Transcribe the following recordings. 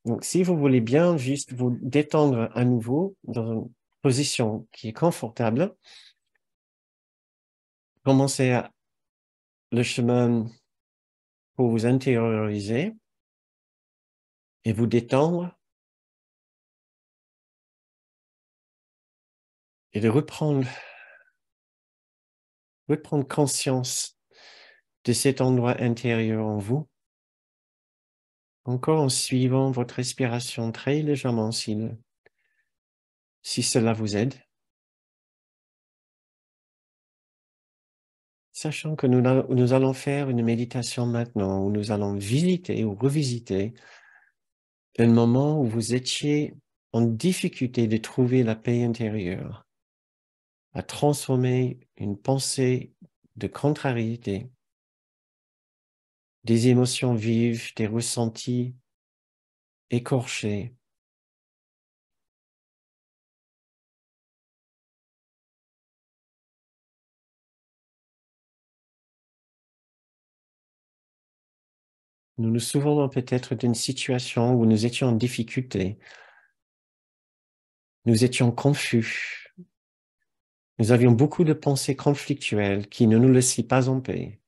Donc, si vous voulez bien juste vous détendre à nouveau dans une position qui est confortable, commencez le chemin pour vous intérioriser et vous détendre et de reprendre conscience de cet endroit intérieur en vous, encore en suivant votre respiration très légèrement si cela vous aide. Sachant que nous allons faire une méditation maintenant où nous allons visiter ou revisiter un moment où vous étiez en difficulté de trouver la paix intérieure, à transformer une pensée de contrariété, des émotions vives, des ressentis écorchés, nous nous souvenons peut-être d'une situation où nous étions en difficulté, nous étions confus, nous avions beaucoup de pensées conflictuelles qui ne nous laissaient pas en paix.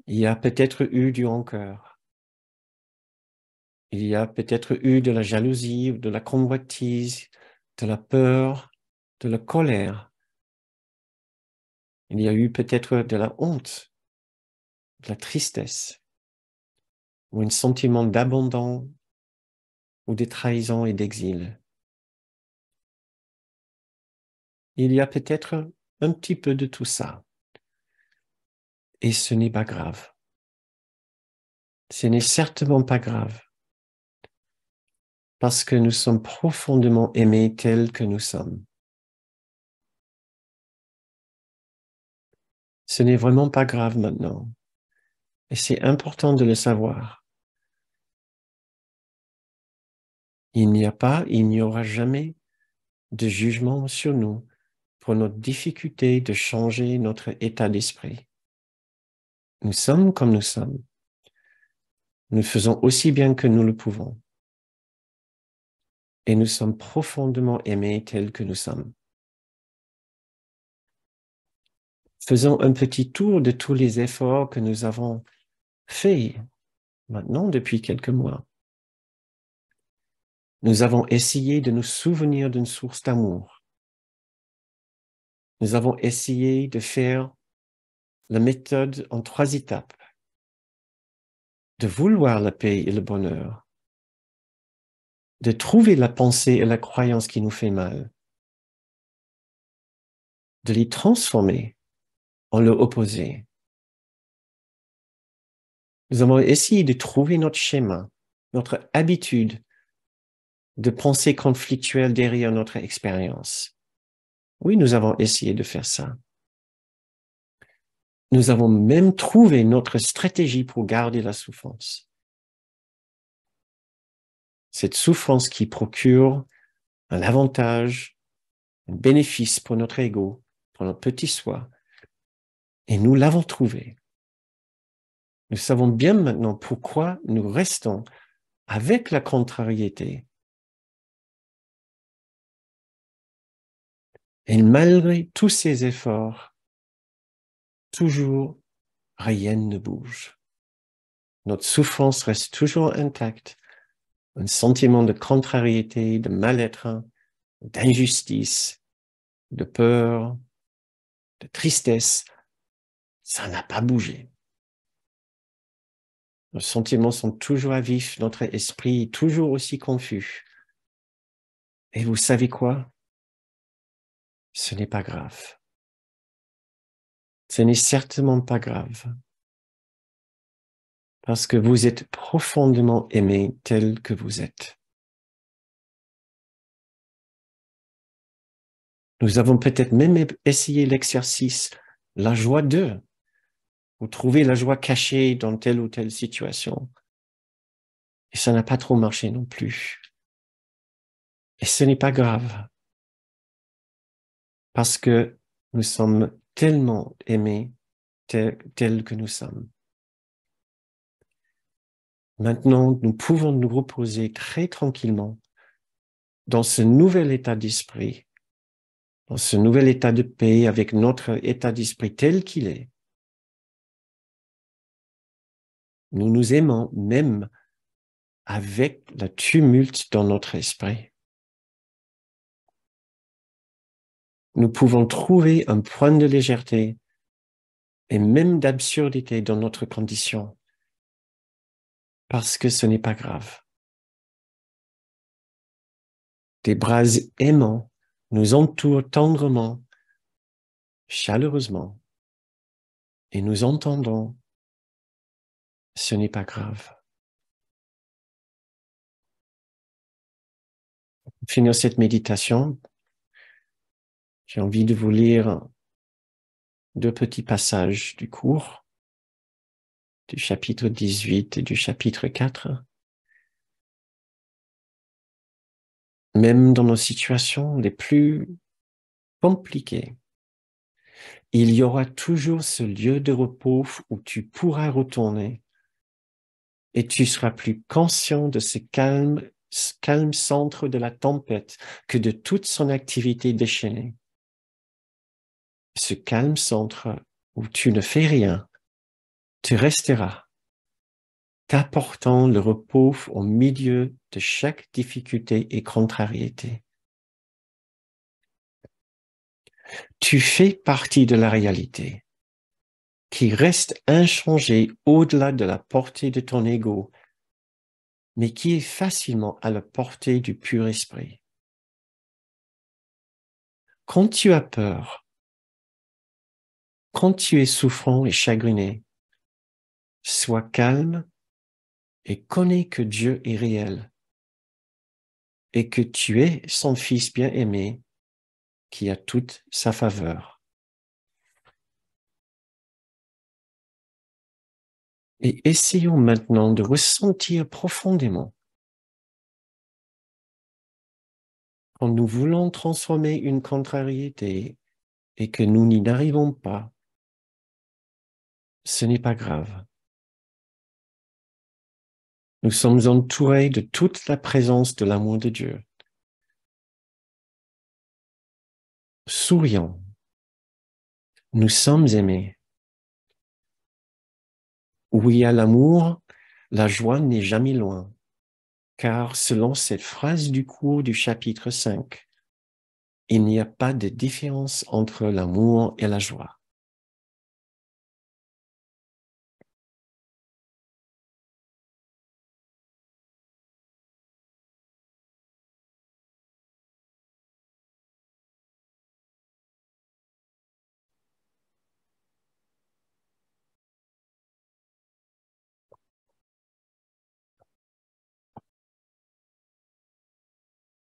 Il y a peut-être eu du rancœur, il y a peut-être eu de la jalousie, de la convoitise, de la peur, de la colère. Il y a eu peut-être de la honte, de la tristesse, ou un sentiment d'abandon, ou de trahison et d'exil. Il y a peut-être un petit peu de tout ça. Et ce n'est pas grave. Ce n'est certainement pas grave. Parce que nous sommes profondément aimés tels que nous sommes. Ce n'est vraiment pas grave maintenant. Et c'est important de le savoir. Il n'y aura jamais de jugement sur nous pour notre difficulté de changer notre état d'esprit. Nous sommes comme nous sommes. Nous faisons aussi bien que nous le pouvons. Et nous sommes profondément aimés tels que nous sommes. Faisons un petit tour de tous les efforts que nous avons faits maintenant depuis quelques mois. Nous avons essayé de nous souvenir d'une source d'amour. Nous avons essayé de faire la méthode en 3 étapes, de vouloir la paix et le bonheur, de trouver la pensée et la croyance qui nous fait mal, de les transformer en leur opposé. Nous avons essayé de trouver notre schéma, notre habitude de pensée conflictuelle derrière notre expérience. Oui, nous avons essayé de faire ça. Nous avons même trouvé notre stratégie pour garder la souffrance. Cette souffrance qui procure un avantage, un bénéfice pour notre ego, pour notre petit soi. Et nous l'avons trouvé. Nous savons bien maintenant pourquoi nous restons avec la contrariété. Et malgré tous ces efforts, toujours rien ne bouge. Notre souffrance reste toujours intacte. Un sentiment de contrariété, de mal-être, d'injustice, de peur, de tristesse, ça n'a pas bougé. Nos sentiments sont toujours à vif, notre esprit est toujours aussi confus. Et vous savez quoi? Ce n'est pas grave. Ce n'est certainement pas grave. Parce que vous êtes profondément aimé tel que vous êtes. Nous avons peut-être même essayé l'exercice, la joie d'eux, ou trouver la joie cachée dans telle ou telle situation. Et ça n'a pas trop marché non plus. Et ce n'est pas grave. Parce que nous sommes tellement aimés tels que nous sommes. Maintenant, nous pouvons nous reposer très tranquillement dans ce nouvel état d'esprit, dans ce nouvel état de paix avec notre état d'esprit tel qu'il est. Nous nous aimons même avec le tumulte dans notre esprit. Nous pouvons trouver un point de légèreté et même d'absurdité dans notre condition, parce que ce n'est pas grave. Des bras aimants nous entourent tendrement, chaleureusement, et nous entendons, ce n'est pas grave. Pour finir cette méditation, j'ai envie de vous lire 2 petits passages du cours, du chapitre 18 et du chapitre 4. Même dans nos situations les plus compliquées, il y aura toujours ce lieu de repos où tu pourras retourner et tu seras plus conscient de ce calme centre de la tempête que de toute son activité déchaînée. Ce calme centre où tu ne fais rien, tu resteras, t'apportant le repos au milieu de chaque difficulté et contrariété. Tu fais partie de la réalité qui reste inchangée au-delà de la portée de ton ego, mais qui est facilement à la portée du pur esprit. Quand tu as peur, quand tu es souffrant et chagriné, sois calme et connais que Dieu est réel et que tu es son Fils bien-aimé qui a toute sa faveur. Et essayons maintenant de ressentir profondément quand nous voulons transformer une contrariété et que nous n'y arrivons pas, ce n'est pas grave. Nous sommes entourés de toute la présence de l'amour de Dieu. Sourions. Nous sommes aimés. Où il y a l'amour, la joie n'est jamais loin, car selon cette phrase du cours du chapitre 5, il n'y a pas de différence entre l'amour et la joie.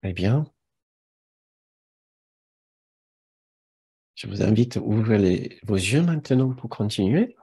Eh bien, je vous invite à ouvrir vos yeux maintenant pour continuer.